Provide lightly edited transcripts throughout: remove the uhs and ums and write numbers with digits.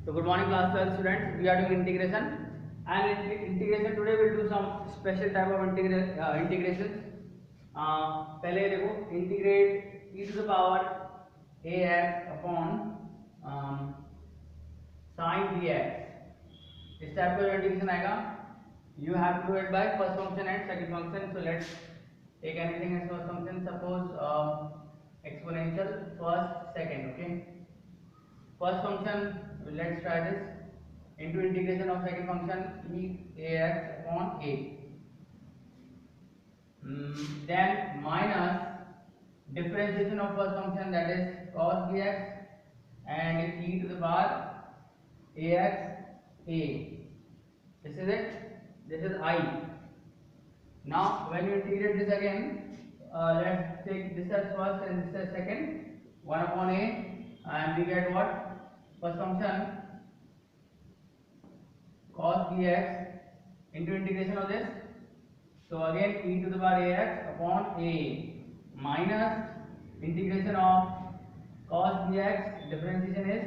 So good morning class 12 students. We are doing integration, and in integration today we will do some special type of integrations. पहले देखो integrate e to the power ax upon sin dx. इस type का integration आएगा. You have to do it by first function and second function. So let's take anything as first function. Suppose exponential first second. Okay. First function, let's try this. Into integration of second function e ax upon a. Then minus differentiation of first function, that is cos bx and e to the power ax a. This is it. This is I. Now when you integrate this again, let's take this as first and this as second. 1 upon a, and we get what? First function cos bx into integration of this. So again e to the power ax upon a minus integration of cos bx, differentiation is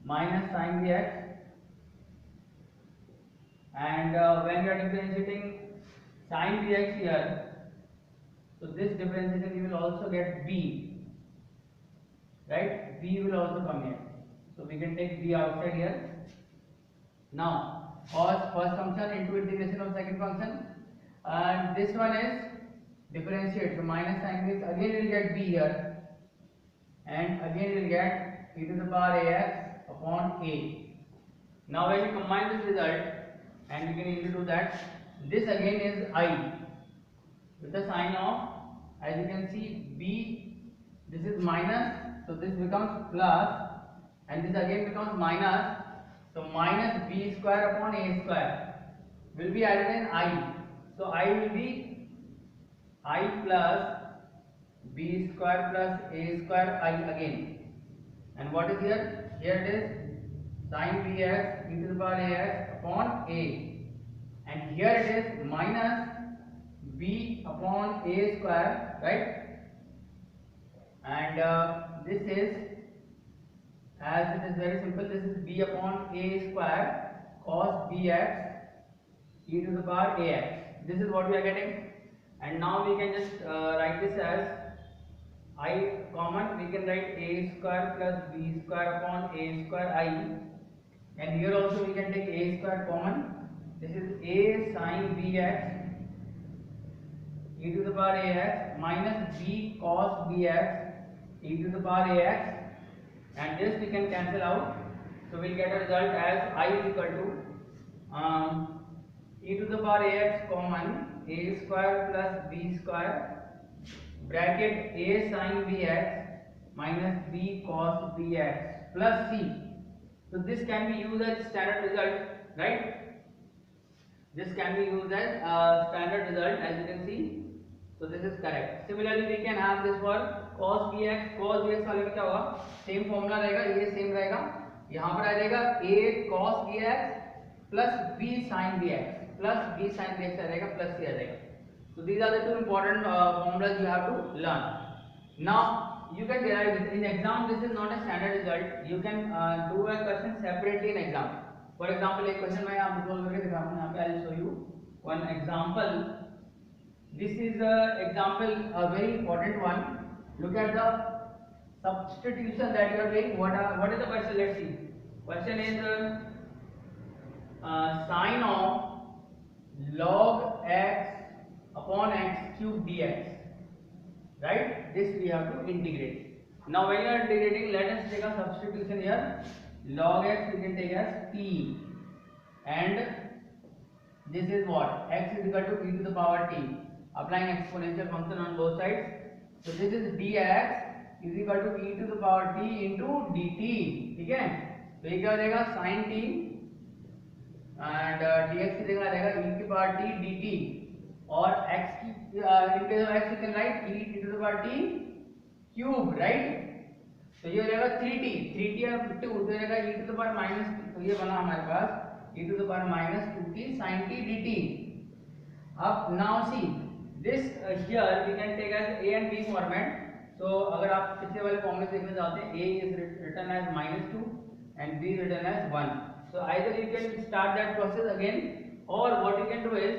minus sin bx, and when you are differentiating sin bx here, so this differentiation you will also get b, right? B will also come here. So we can take b outside here. Now cos first function into integration of second function, and this one is differentiate. So minus sin bx, again you will get b here, and again you will get e to the power ax upon a. Now when you combine this result, and we can easily do that, this again is I with the sign of, as you can see, b, this is minus, so this becomes plus, and this again becomes minus. So minus b square upon a square will be added in I. So I will be I plus b square plus a square I again. And what is here? Here it is sin bx e to the power ax upon a. And here it is minus b upon a square, right? And this is, as it is very simple, this is b upon a square cos bx e to the power ax. This is what we are getting. And now we can just write this as I common. We can write a square plus b square upon a square I. And here also we can take a square common. This is a sin bx e to the power ax minus b cos bx e to the power ax. And this we can cancel out, so we'll get a result as I is equal to e to the power ax common a square plus b square bracket a sin bx minus b cos bx plus c. So this can be used as standard result, right? This can be used as standard result, as you can see. So this is correct. Similarly we can have this for cos bx. Cos bx वाले में क्या होगा? Same formula रहेगा, ये same रहेगा. यहाँ पर आ जाएगा a cos bx plus b sin bx plus b sin bx आ जाएगा plus c आ जाएगा. So these are the two important formulas you have to learn. Now you can derive this in exam. This is not a standard result. You can do a question separately in exam. For example, एक question मैं आपको solve करके दिखाऊंगा. यहाँ पे I'll show you one example. This is example, a very important one. Look at the substitution that you are doing. What is the question? Let's see. Question is sine of log x upon x cube dx. Right? This we have to integrate. Now when you are integrating, let us take a substitution here. Log x we can take as t, and this is what? X is equal to e to the power t. Applying exponential function on both sides. So this is dx is equal to e to the power t into dt. ठीक है? तो ये क्या हो जाएगा? sin t, and dx की जगह आ जाएगा e की पावर t dt, और x की in case of x you can write e to the power t cube, right? तो ये हो जाएगा 3t और 2, तो जाएगा e to the power minus, तो ये बना हमारे पास e to the power minus 2t sin t dt. अब now see this here we can take as a and b format. So अगर आप पिछले वाले फॉर्मूले देखना चाहते हैं, a is written as -2 and b written as 1. So either you can start that process again, or what you can do is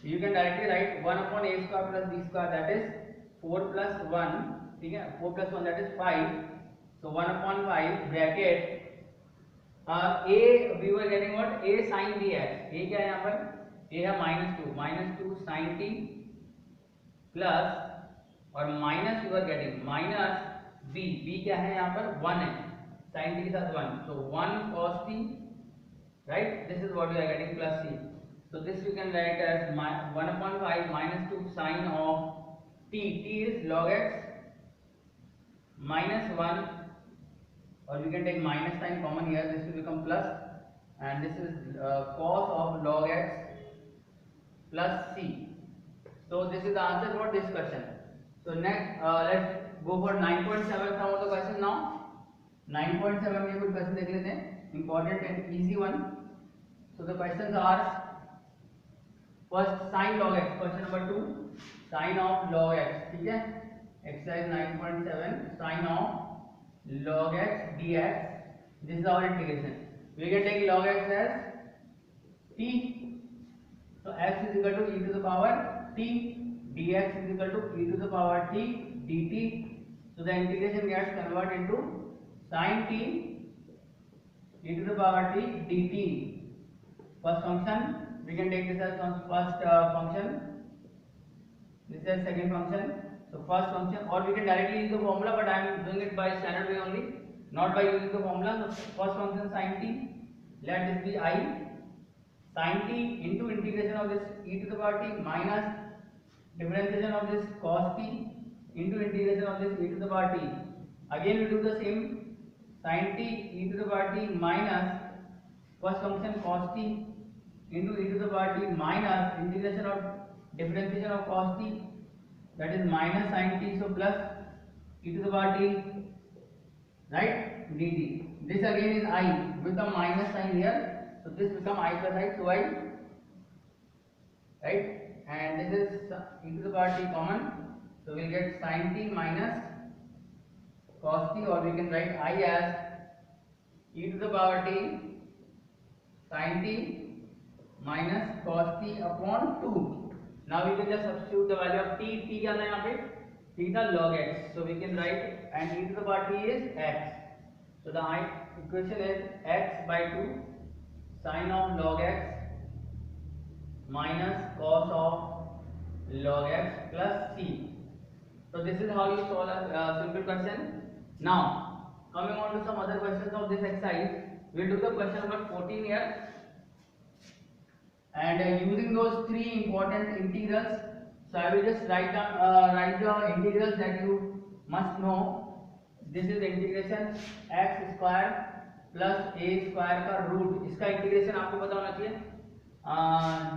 you can directly write 1 upon a square plus b square, that is 4 plus 1, ठीक है, 4 plus 1 that is 5. So 1 upon 5 bracket a, we were getting what, a sin dx. a क्या है यहाँ पर, a है -2 sin t plus और minus you are getting minus b क्या है यहाँ पर 1 है, sin t के साथ 1, so 1 cos t, right, this is what we are getting plus c. So this we can write as 1 upon 5 minus 2 sin of t is log x minus 1, or we can take minus sign common here, this will become plus, and this is cos of log x plus c. So this is the answer for this question. So next let's go for 9.7 some of the question now. 9.7 में कुछ question देख लेते हैं, important and easy one. So the questions are first sin log x, question number 2, sin of log x, ठीक है, exercise 9.7 sin of log x dx. This is our integration. We can take log x as t, so x is equal to e to the power t, dx is equal to e to the power t dt. So the integration gets converted into sin t e to the power t dt. First function we can take this as first function, this is second function. So first function, or we can directly use the formula, but I am doing it by standard way only, not by using the formula. So first function sin t, let this be I, sin t into integration of this e to the power t minus differentiation of this cos t into integration of this e to the power t. Again we do the same, sin t e to the power t minus first function cos t into e to the power t minus integration of differentiation of cos t, that is minus sin t, so plus e to the power t, right, dt. This again is I with the minus sign here, so this become I plus I, so I, right, and this is e to the power t common, so we'll get sin t minus cos t, or we can write I as e to the power t sin t minus cos t upon 2. Now we can just substitute the value of t. t क्या था यहाँ पे, t था log x, so we can write, and e to the power t is x. So the equation is x by 2 sin of log x minus cos of log x plus c. So this is how you solve a simple question. Now coming on to some other questions of this exercise, we will do the question number 14 here. And using those three important integrals, so I will just write the integrals that you must know. This is integration x square plus a square का root, इसका integration आपको पता होना चाहिए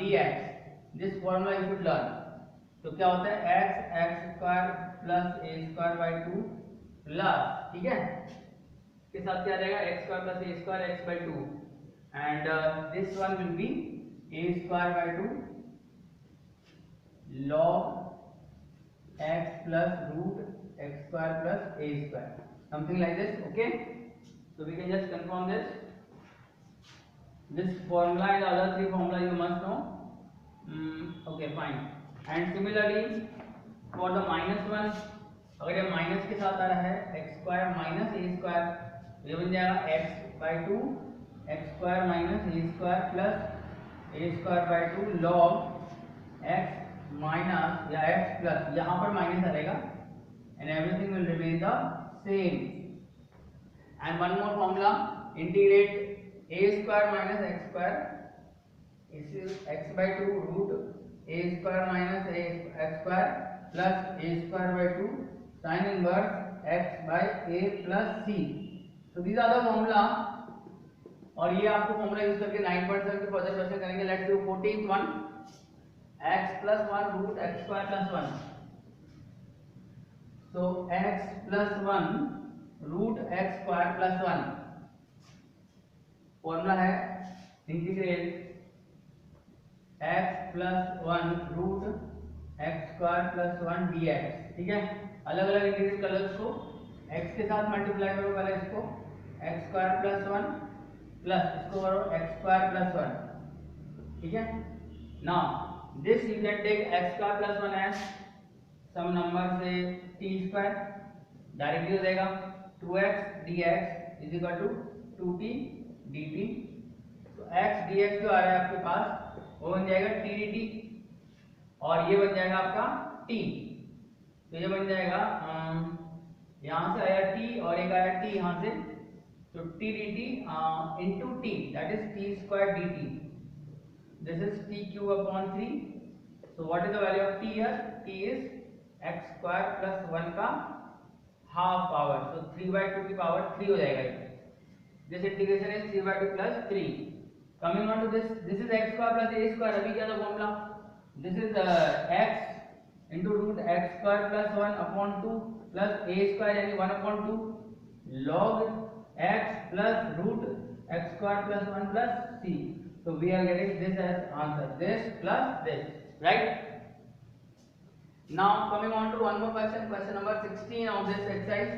dx. This formula you should learn. तो क्या होता है x square plus a square by 2 plus, ठीक है, इसके साथ क्या रहेगा x square plus a square x by 2, and this one will be a square by 2 log x plus root x square plus a square, something like this. Okay, so we can just confirm this. This formula and the other three formula you must know. Okay, fine. And similarly for the minus one, अगर ये minus के साथ आ रहा है x square minus a square, ये बन जाएगा x by 2 x square minus a square plus a square by 2 log x minus या x प्लस, यहाँ पर माइनस रहेगा, and everything will remain the same. And one more formula, integrate a square minus x square, this is x by 2 root a square minus x square plus a square by 2 sin inverse x by a plus c. So these are the formula, और ये आपको formula use करके 9.7 के further question करेंगे. Let's do 14th one, x plus 1 root x square plus 1. So x plus 1 root x square plus 1, formula है integrate x plus 1 root x square plus 1 dx. ठीक है, अलग अलग इंटीग्रेट कलर्स को x के साथ multiply करो, पहले इसको x square plus one plus इसको करो एक्स स्क्वायर प्लस वन, ठीक है। Now this you can take x square plus one as some number से टी स्क्वायर, डायरेक्टली हो जाएगा 2x dx is equal to 2t dt। तो x dx जो आ रहा है आपके पास वो बन जाएगा t dt, और ये बन जाएगा आपका t। तो ये बन जाएगा यहाँ से आया t और एक आया t यहाँ से, तो t dt into t, that is t square dt, this is t cube upon 3। so what is the value of t here? t is x square plus 1 का हाफ पावर, so 3/2 की power 3 हो जाएगा ये। this integration is 3/2 plus 3। coming on to this is x square plus a square। अभी क्या था formula? this is x into root x square plus 1 upon 2 plus a square यानी 1 upon 2 log x plus root x square plus 1 plus c। so we are getting this as answer, this plus this, right? now coming on to one more question, question number 16 of this exercise।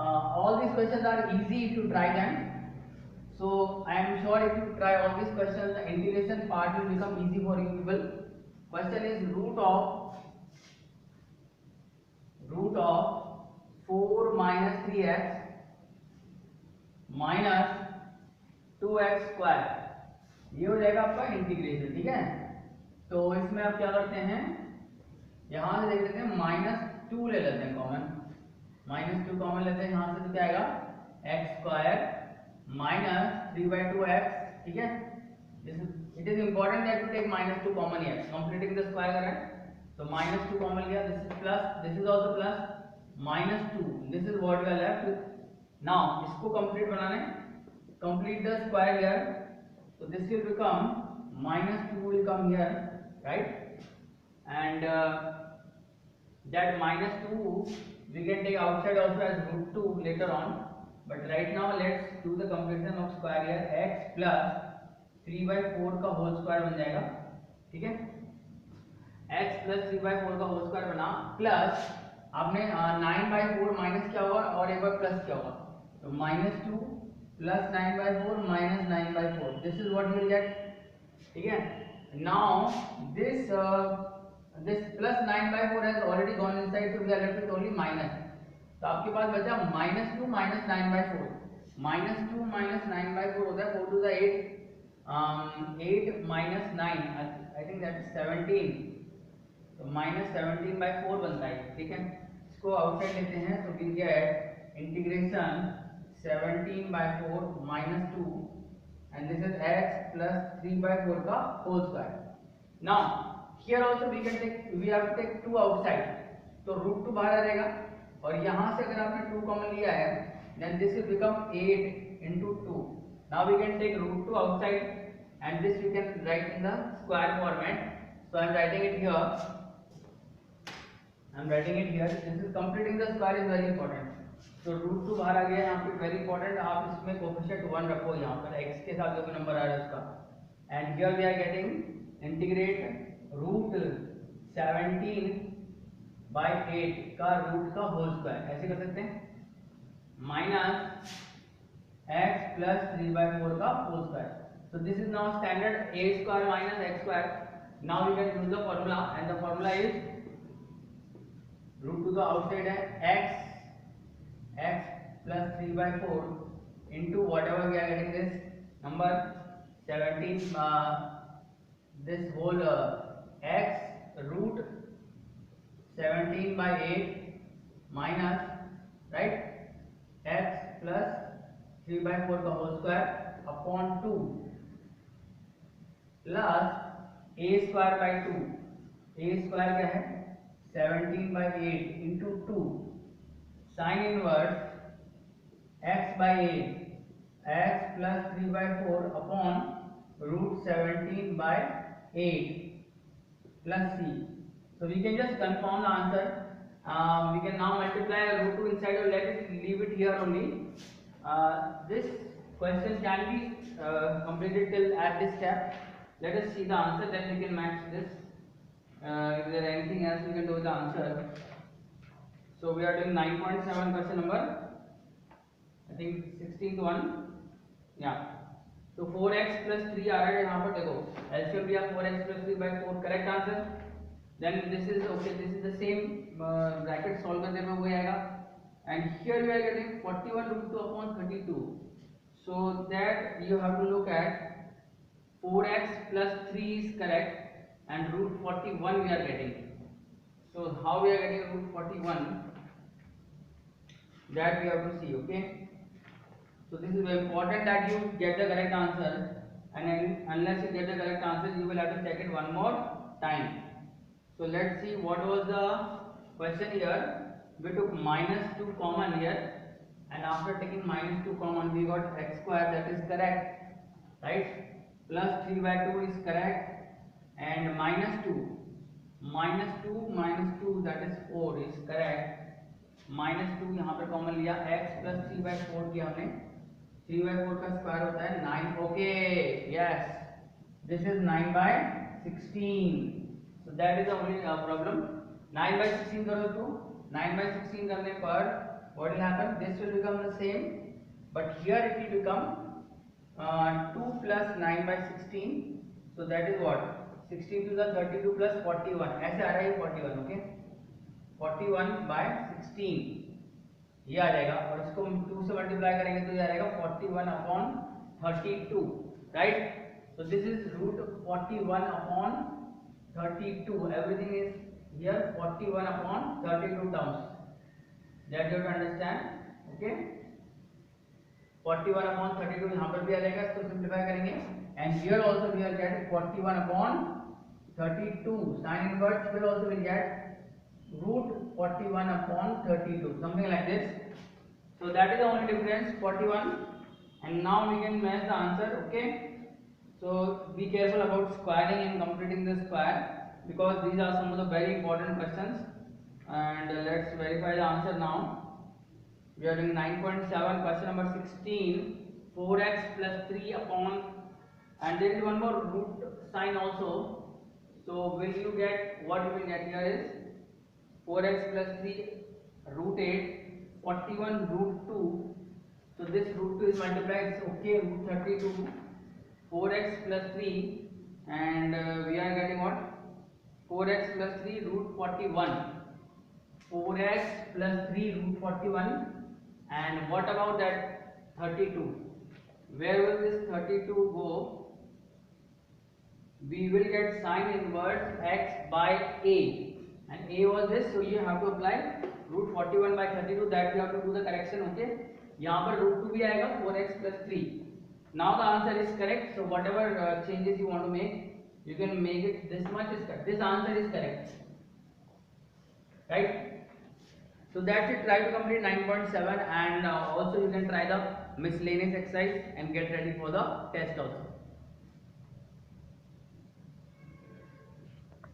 all these questions are easy if you try them, so I am sure if you try all these questions the integration part will become easy for you people। question is root of 4 minus 3x minus 2x square, ये हो जाएगा आपका integration, ठीक है। तो इसमें आप क्या करते हैं, यहां से देख लेते हैं -2 ले लेते हैं कॉमन, -2 कॉमन लेते हैं यहाँ से, तो क्या आएगा x स्क्वायर माइनस 3/2x, ठीक है। It is important that you take -2 common here, completing the square कर रहे हैं, तो -2 कॉमन लिया, this is plus, this is also plus, -2, this is what we are left with. Now इसको complete बनाने, complete the square here, so this will become -2 will come here, right? and that -2 we can take outside also as √2 later on, but right now let's do the completion of square here। x plus 3/4 का whole square बन जाएगा, ठीक है। x plus 3/4 का whole square बना, plus आपने 9/4 minus क्या होगा और एक बार प्लस क्या होगा, तो -2 plus 9/4 minus 9/4, this is what you will get, ठीक है। now this plus 9/4 has already gone inside, so we are left with only minus, तो आपके पास बचा -2 minus 9/4, -2 minus 9/4 होता है 4 to the 8, 8 minus 9 I think that is 17, तो -17/4 बनता है, ठीक है। इसको आउटसाइड लेते हैं, तो we get integration 17/4 minus 2 and this is x plus 3/4 का whole square। now here also we have to take 2 outside, तो √2 बाहर आ जाएगा, और यहाँ से अगर आपने 2 कॉमन लिया है then this will become 8 into 2। now we can take √2 outside and this we can write in the square format, so I am writing it here, this is completing the square is very important। तो √2 बाहर आ गया यहाँ पे, very important, आप इसमें coefficient 1 रखो यहाँ पर x के साथ जो भी नंबर आ रहा है उसका, and here we are getting integrate √17/8 का रूट का होल स्क्वायर, ऐसे कर सकते हैं, माइनस x plus 3/4 का whole square. so this is now standard a square minus x square। now we can use the formula and the formula is √2 तो outside है, x plus 3/4 into whatever we are getting this number 17, this whole x root 17/8 minus, right, x plus 3/4 का whole square upon 2 plus a square by 2, a square क्या है 17/8 into 2 sin inverse x by 8, x plus 3/4 upon √17/8 plus c। so we can just confirm the answer, we can now multiply √2 inside or let it leave it here only। this question can be completed till at this step, let us see the answer, then we can match this, if there is anything else we can do with the answer। so we are doing 9.7 question number I think 16th one. Yeah. So 4x plus 3 आ रहा है यहाँ पर, देखो LCM लिया 4x plus 3 by 4, correct answer. Then this is okay, this is the same bracket solve करने में वही आएगा. And here you are getting 41 root 2 upon 32. So that you have to look at 4x plus 3 is correct and root 41 we are getting. So how we are getting root 41? That we have to see, okay? So this is very important that you get the correct answer, and unless you get the correct answer, you will have to check it one more time. So let's see what was the question here. We took -2 common here, and after taking -2 common, we got x square, that is correct, right? Plus 3 by 2 is correct, and -2 minus 2 that is 4 is correct. -2 यहाँ पर common लिया, x plus 3 by 4 किया हमने, 3 by 4 का square होता है 9. Okay, yes, this is 9 by 16. So that is the only problem. 9 by 16 करो तो 9 by 16 करने पर what will happen? This will become the same, but here it will become 2 plus 9 by 16. So that is what? 16 to the 32 plus 41. ऐसे आ रहा है 41. Okay, 41 by 16 ये आ जाएगा, और इसको 2 से मल्टीप्लाई करेंगे तो ये आ जाएगा 41 upon 32, right? So this is root 41 upon 32. Everything is here 41 upon 32 terms. That you have to understand. Okay, 41 upon 32 यहाँ पर भी आ जाएगा, इसको सिंप्लीफाई करेंगे, and here also we will get 41 upon 32. Sin inverse here also will get root 41 upon 32, something like this. So that is the only difference, 41. And now we can match the answer. Okay, so be careful about squaring and completing the square, because these are some of the very important questions. And let's verify the answer now. We are doing 9.7, question number 16. 4x plus 3 upon, and there is one more root sign also. So will you get, what you will get here is 4x plus 3 root 8, 41 root 2. So this root 2 is multiplied, it's okay, root 32, 4x plus 3, and we are getting what? 4x plus 3 root 41. 4x plus 3 root 41. And what about that 32? Where will this 32 go? We will get sin inverse x by a, and a was this, so you have to apply root 41 by 32. that you have to do the correction. Okay, यहाँ पर root 2 भी आएगा, 4x plus 3. Now the answer is correct. So whatever changes you want to make, you can make it. This much is correct, this answer is correct, right? So that's it. Try to complete 9.7, and also you can try the miscellaneous exercise and get ready for the test also.